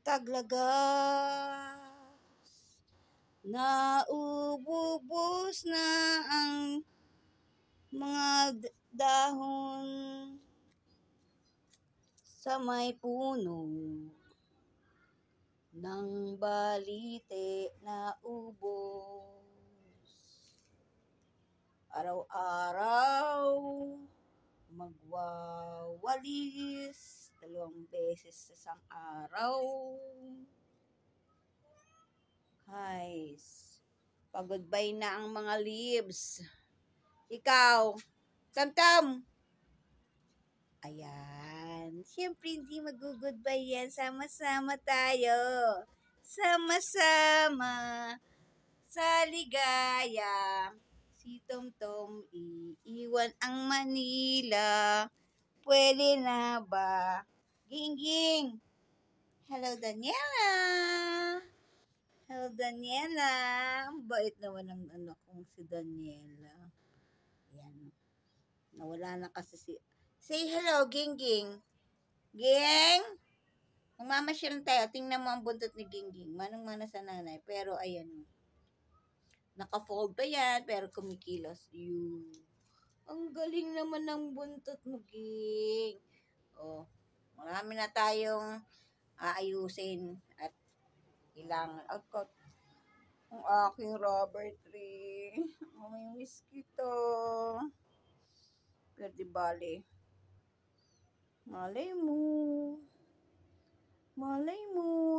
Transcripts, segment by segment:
taglagas. Naububos na ang mga dahon sa may puno ng balite na ubos. Araw-araw magwawalis 2 beses sa isang araw. Guys, pag-goodbye na ang mga leaves. Ikaw, Tamtam. Ayan. Siyempre, hindi mag-goodbye yan. Sama-sama tayo. Sama-sama sa ligaya. Si Tomtom iiwan ang Manila. Pwede na ba? Ging-ging. Hello, Daniela. Hello, Daniela. Ang bait naman ng anak kong si Daniela. Ayan. Nawala na kasi si... Say hello, Ging-ging. Ging! Mamamasyal tayo. Tingnan mo ang buntot ni Ging-ging. Manang-mana sa nanay. Pero ayan. Naka-fold pa yan. Pero kumikilos. Yun. Ang galing naman ng buntot mo, Ging. Oh, marami na tayong aayusin at kailangan. Outcut. Ang aking rubber tree. Oh, may miss kita. Pero di bale. Malay mo,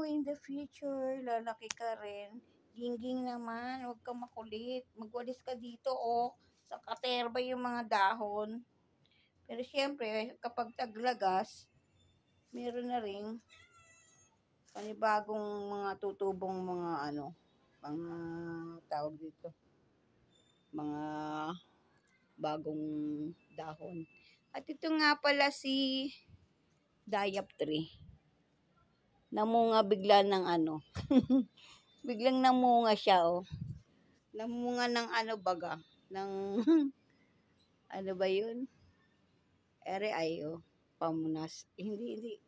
in the future, lalaki ka rin. Gingging naman, huwag kang makulit. Magwalis ka dito, oh. Sa katerba yung mga dahon. Pero syempre, kapag taglagas, meron na rin panibagong mga tutubong mga mga tawag dito. Mga bagong dahon. At ito nga pala si Dioptree. Namunga bigla ng biglang namunga siya, oh. Namunga ng baga. Ng, ano ba yun? Oh. Pamunas. Hindi.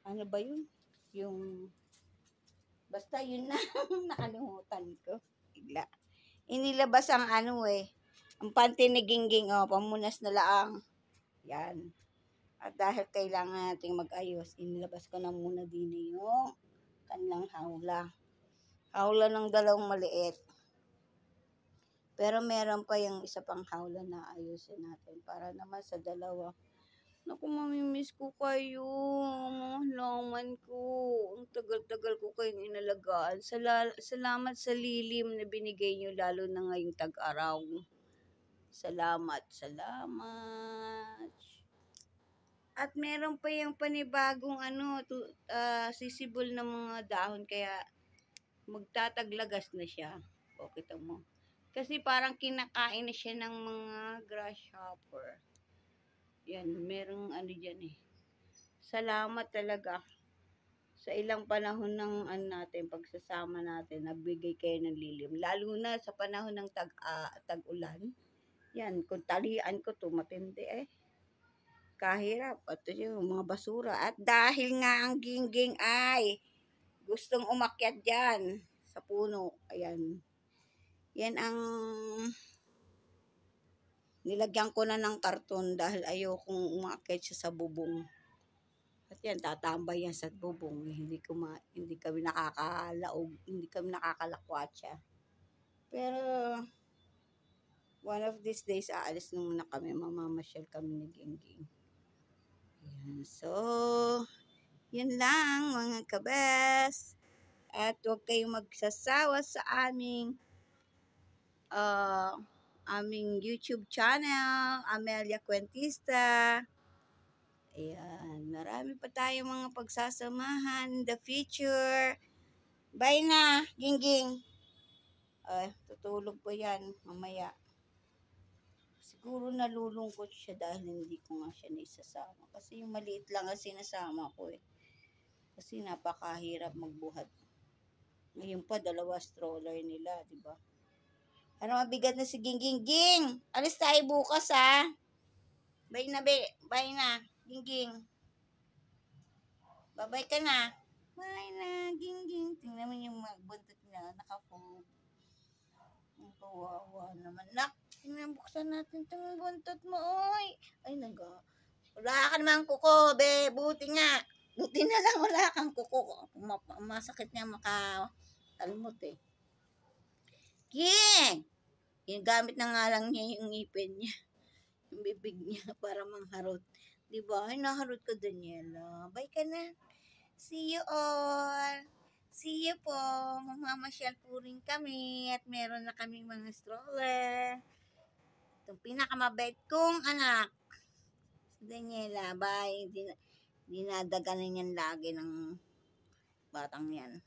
Ano ba yun? Yung, basta yun na. Nakalimutan ko. Bigla. Inilabas ang ang panty ni Gingging, oh. Pamunas na laang. Yan. At dahil kailangan nating mag-ayos, inilabas ko na muna din yung kanilang hawla. Hawla ng 2 maliit. Pero meron pa yung isa pang hawla na ayusin natin para naman sa 2. Naku, mamimiss ko kayo. Mga laman ko. Ang tagal-tagal ko kayong inalagaan. Salamat sa lilim na binigay nyo, lalo na ngayong tag-araw. Salamat. At meron pa yung panibagong sisibol na mga dahon, kaya magtataglagas na siya. O, kita mo. Kasi parang kinakain na siya ng mga grasshopper. Yan, merong dyan eh. Salamat talaga sa ilang panahon ng natin, pagsasama natin, nagbigay kayo ng lilim. Lalo na sa panahon ng tag-ulan. Yan, kung talian ko to, matindi eh. Kahirap. At yung mga basura. At dahil nga ang Gingging ay gustong umakyat dyan sa puno. Ayan. Yan ang nilagyan ko na ng karton dahil ayokong umakyat siya sa bubong. At yan, tatambay yan sa bubong. Hindi kami nakakalaog. Hindi kami nakakalakwat siya. Pero one of these days, aalis naman na kami. Mamamasyal kami ni Gingging. Ayan. So, yun lang mga kabes. At huwag kayong magsasawa sa aming YouTube channel, Amelia Cuentista. Ayan. Marami pa tayong mga pagsasamahan in the future. Bye na, Gingging. Tutulog po yan mamaya. Siguro nalulungkot siya dahil hindi ko nga siya naisasama. Kasi yung maliit lang ang sinasama ko eh. Kasi napakahirap magbuhat. Ngayon pa, 2 stroller nila, di ba? Ano, mabigat na si Gingging. Ging! Alis tayo bukas, ha? Bye na, Gingging. Bye-bye ka na. Kumain na, gingging. Tingnan mo yung mga buntot niya, nakafold. Ang kawawa naman. Nak, tingnan, buksan natin itong buntot mo, oy. Ay, wala ka naman kuko, be. Buti nga. Buti na lang wala kang kuko. Masakit niya makatalmot eh. King! Ginagamit na nga lang niya yung ngipin niya. Yung bibig niya para mangharot. Diba? Ay, naharot ka, Daniela. Bye ka na. See you all. See you po. Mamamasyal po rin kami at meron na kaming mga stroller. Itong pinakamabait kong anak. Si Daniela. Bye. Dinadaganan yan lagi ng batang yan.